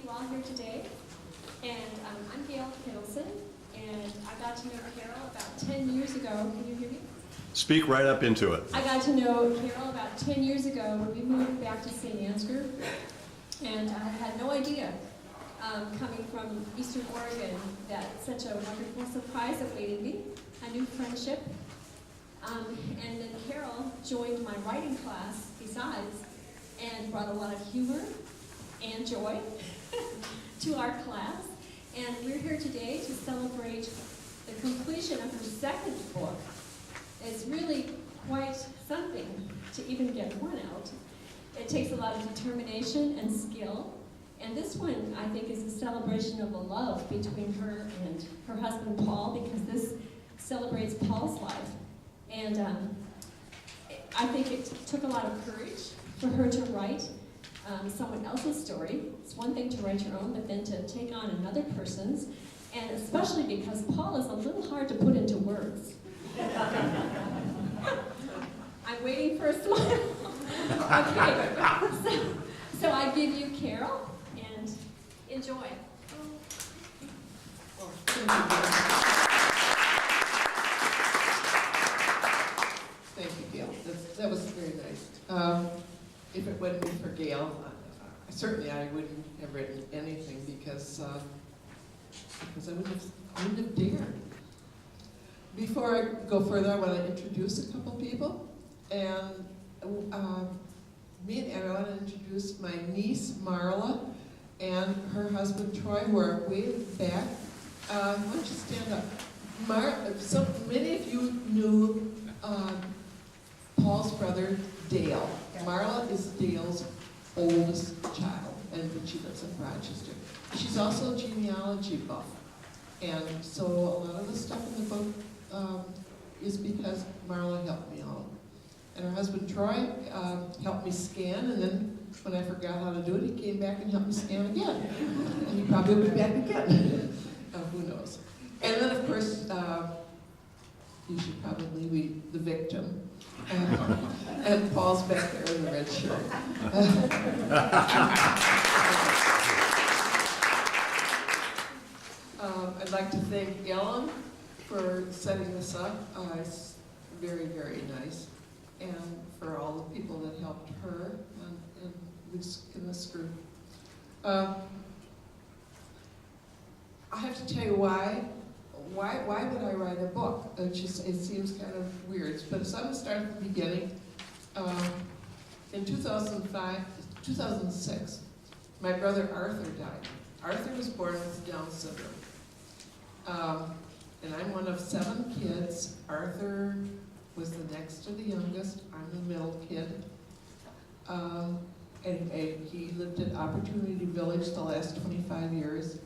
you all here today. And I'm Gail Kittleson, and I got to know Carol about 10 years ago. Can you hear me? Speak right up into it. I got to know Carol about 10 years ago when we moved back to St. Ansgar, and I had no idea, coming from Eastern Oregon, that such a wonderful surprise awaited me, a new friendship. And then Carol joined my writing class besides, and brought a lot of humor and joy to our class. And we're here today to celebrate the completion of her second book. It's really quite something to even get one out. It takes a lot of determination and skill. And this one, I think, is a celebration of the love between her and her husband, Paul, because this celebrates Paul's life. And I think it took a lot of courage for her to write someone else's story. It's one thing to write your own, but then to take on another person's, and especially because Paul is a little hard to put into words. I'm waiting for a smile. Okay, so I give you Carol, and enjoy. Thank you, Gail. That was very nice. If it wasn't for Gail, certainly I wouldn't have written anything because I wouldn't have dared. Before I go further, I want to introduce a couple people. And me and Anna want to introduce my niece, Marla, and her husband, Troy, who are way back. Why don't you stand up? Many of you knew Paul's brother, Dale. Marla is Dale's oldest child, and she lives in Rochester. She's also a genealogy buff. And so a lot of the stuff in the book is because Marla helped me out. And her husband, Troy, helped me scan, and then when I forgot how to do it, he came back and helped me scan again. And he probably will be back again. Who knows? And then, of course, you should probably be the victim. And Paul's back there in the red shirt. I'd like to thank Ellen for setting this up. It's very, very nice. And for all the people that helped her in this group. I have to tell you why would I write a book? It seems kind of weird, but so I'm going to start at the beginning. In 2006, my brother Arthur died. Arthur was born with Down syndrome. And I'm one of 7 kids. Arthur was the next to the youngest. I'm the middle kid. And he lived at Opportunity Village the last 25 years.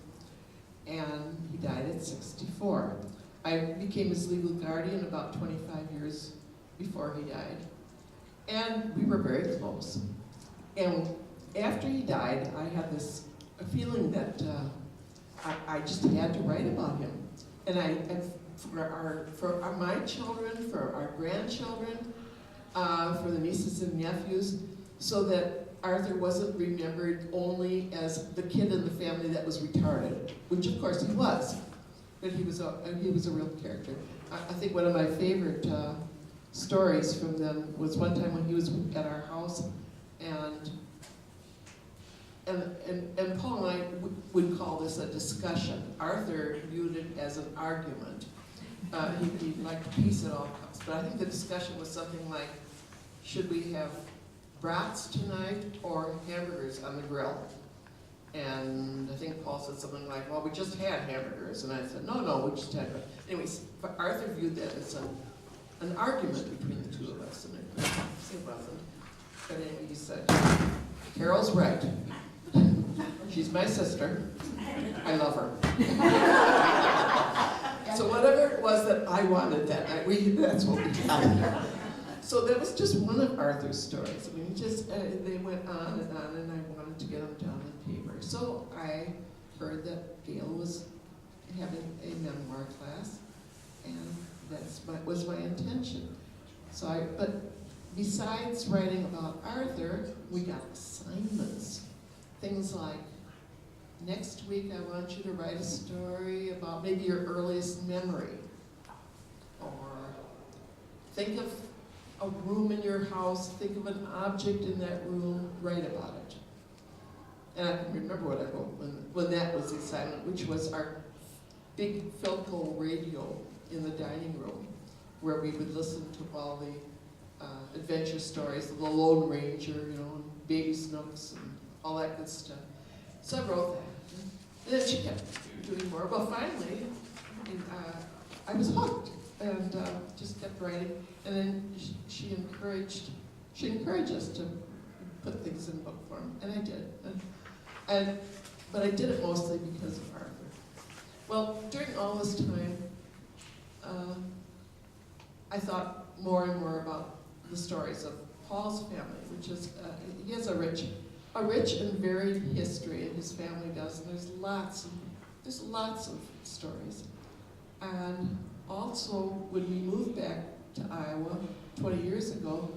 And he died at 64. I became his legal guardian about 25 years before he died. And we were very close. And after he died, I had this feeling that I just had to write about him. And for my children, for our grandchildren, for the nieces and nephews, so that Arthur wasn't remembered only as the kid in the family that was retarded, which of course he was, but he was a real character. I think one of my favorite stories from them was one time when he was at our house, and Paul and I would call this a discussion. Arthur viewed it as an argument. He'd like peace at all costs, but I think the discussion was something like, should we have brats tonight or hamburgers on the grill? And I think Paul said something like, well, we just had hamburgers. And I said, no, we just had. Anyways, but Arthur viewed that as an argument between the two of us, and it wasn't. But anyway, he said, Carol's right. She's my sister. I love her. So whatever it was that I wanted that night, that's what we did. So that was just one of Arthur's stories. I mean, they went on, and I wanted to get them down on paper. So I heard that Gail was having a memoir class, and that was my intention. But besides writing about Arthur, we got assignments. Things like next week I want you to write a story about maybe your earliest memory. Or think of a room in your house, think of an object in that room, write about it. And I can remember what I wrote when that was the assignment, which was our big Philco radio in the dining room, where we would listen to all the adventure stories, the Lone Ranger, and Baby Snooks and all that good stuff. So I wrote that. And then she kept doing more. Well, finally, I was hooked and just kept writing. And then she encouraged us to put things in book form, and I did. But I did it mostly because of Arthur. Well, during all this time, I thought more and more about the stories of Paul's family, which is, he has a rich and varied history, and his family does, and there's lots of stories. And also, when we moved back to Iowa 20 years ago,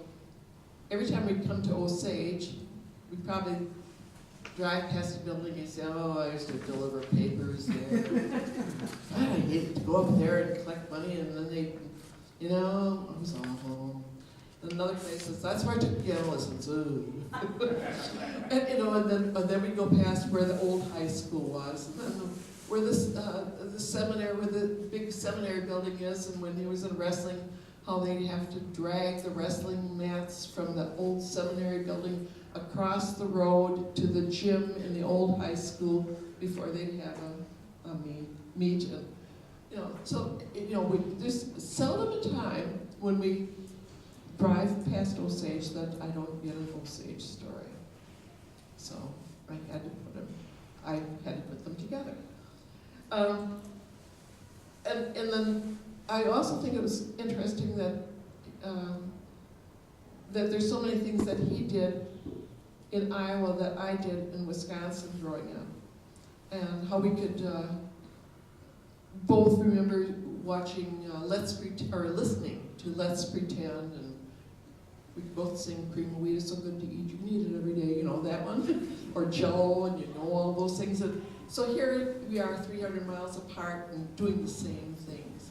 every time we'd come to Osage, we'd probably drive past the building and say, oh, I used to deliver papers there. God, I hated to go up there and collect money, and then they, it was awful. And another place is, that's where I took piano lessons. and then we'd go past where the old high school was, and then where the seminary, where the big seminary building is, and when he was in wrestling, how they'd have to drag the wrestling mats from the old seminary building across the road to the gym in the old high school before they'd have a meet. And, so, there's seldom a time when we drive past Osage that I don't get an Osage story. So I had to put them together. And then I also think it was interesting that that there's so many things that he did in Iowa that I did in Wisconsin growing up, and how we could both remember watching listening to Let's Pretend, and we could both sing "Cream of Wheat is so good to eat, you need it every day," that one, or Jello, and all those things. And so here we are, 300 miles apart, and doing the same things.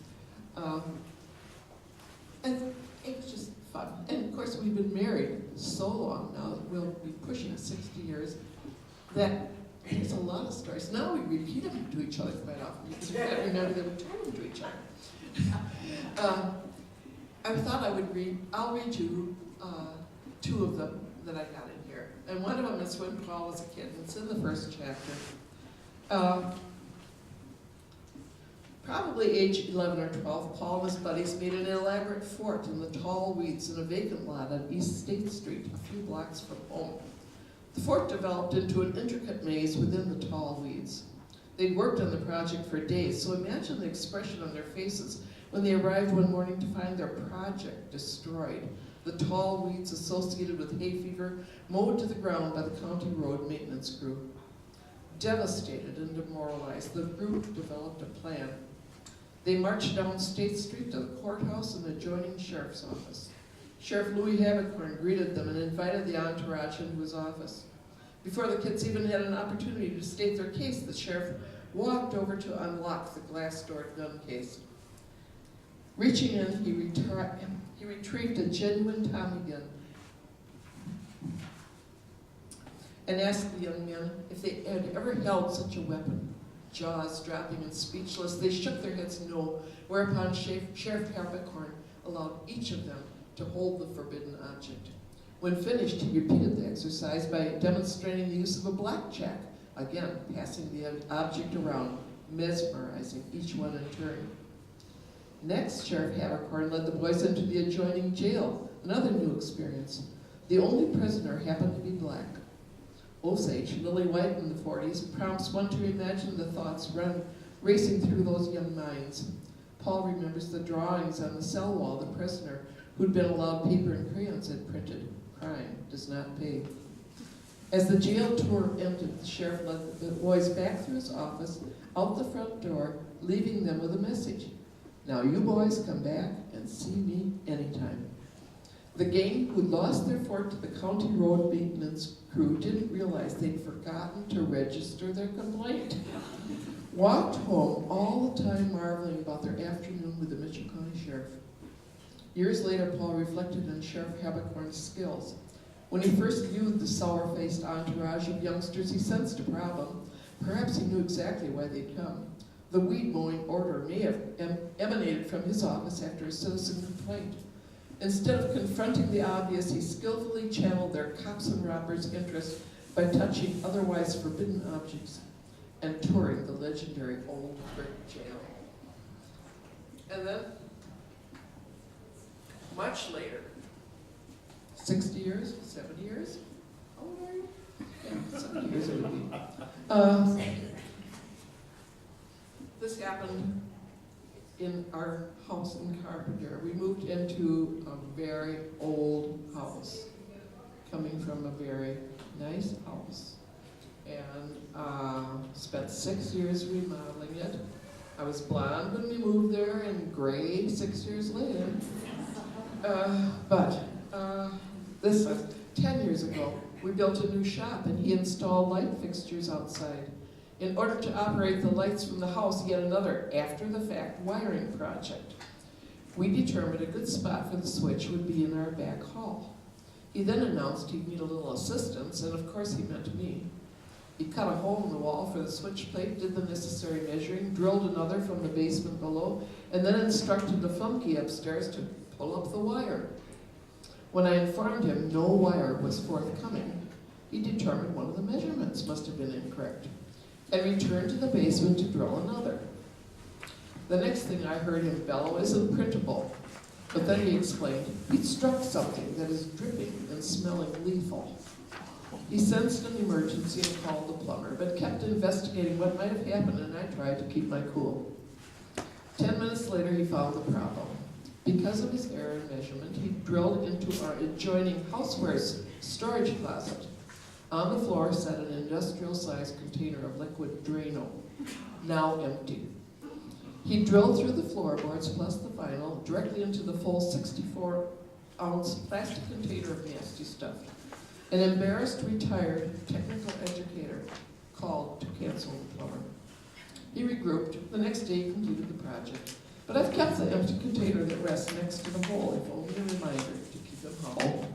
And it was just fun. And of course, we've been married so long now, we'll be pushing 60 years, that there's a lot of stories. Now we repeat them to each other quite often, because we can't remember that we told them to each other. I thought I'll read you two of them that I got in here. And one of them is when Paul was a kid, and it's in the first chapter. Probably age 11 or 12, Paul and his buddies made an elaborate fort in the tall weeds in a vacant lot on East State Street, a few blocks from home. The fort developed into an intricate maze within the tall weeds. They'd worked on the project for days, so imagine the expression on their faces when they arrived one morning to find their project destroyed. The tall weeds associated with hay fever mowed to the ground by the county road maintenance crew. Devastated and demoralized, the group developed a plan. They marched down State Street to the courthouse and adjoining sheriff's office. Sheriff Louis Habercorn greeted them and invited the entourage into his office. Before the kids even had an opportunity to state their case, the sheriff walked over to unlock the glass-doored gun case. Reaching in, he retrieved a genuine Tommy gun and asked the young men if they had ever held such a weapon. Jaws dropping and speechless, they shook their heads no, whereupon Sheriff Habercorn allowed each of them to hold the forbidden object. When finished, he repeated the exercise by demonstrating the use of a blackjack, again passing the object around, mesmerizing each one in turn. Next, Sheriff Habercorn led the boys into the adjoining jail, another new experience. The only prisoner happened to be black. Osage, lily white in the 40s, prompts one to imagine the thoughts racing through those young minds. Paul remembers the drawings on the cell wall the prisoner, who'd been allowed paper and crayons, had printed. Crime does not pay. As the jail tour ended, the sheriff led the boys back through his office, out the front door, leaving them with a message. Now you boys come back and see me anytime. The gang who lost their fork to the county road maintenance crew didn't realize they'd forgotten to register their complaint. Walked home all the time marveling about their afternoon with the Mitchell County Sheriff. Years later, Paul reflected on Sheriff Habercorn's skills. When he first viewed the sour-faced entourage of youngsters, he sensed a problem. Perhaps he knew exactly why they'd come. The weed-mowing order may have emanated from his office after a citizen complaint. Instead of confronting the obvious, he skillfully channeled their cops and robbers' interest by touching otherwise forbidden objects and touring the legendary Old Brick Jail. And then, much later, 60 years, 70 years? How old are you? Yeah, 70 years it would be. This happened in our house in Carpenter. We moved into a very old house, coming from a very nice house, and spent 6 years remodeling it. I was blonde when we moved there and gray 6 years later. But this was 10 years ago. We built a new shop and he installed light fixtures outside. In order to operate the lights from the house, yet another after-the-fact wiring project. We determined a good spot for the switch would be in our back hall. He then announced he'd need a little assistance, and of course he meant me. He cut a hole in the wall for the switch plate, did the necessary measuring, drilled another from the basement below, and then instructed the flunky upstairs to pull up the wire. When I informed him no wire was forthcoming, he determined one of the measurements must have been incorrect, and returned to the basement to drill another. The next thing I heard him bellow isn't printable, but then he explained he'd struck something that is dripping and smelling lethal. He sensed an emergency and called the plumber, but kept investigating what might have happened, and I tried to keep my cool. 10 minutes later, he found the problem. Because of his error in measurement, he drilled into our adjoining housewares storage closet. On the floor sat an industrial-sized container of liquid Drano, now empty. He drilled through the floorboards plus the vinyl directly into the full 64-ounce plastic container of nasty stuff. An embarrassed retired technical educator called to cancel the plumber. He regrouped. The next day he completed the project. But I've kept the empty container that rests next to the hole, if only a reminder to keep him humble.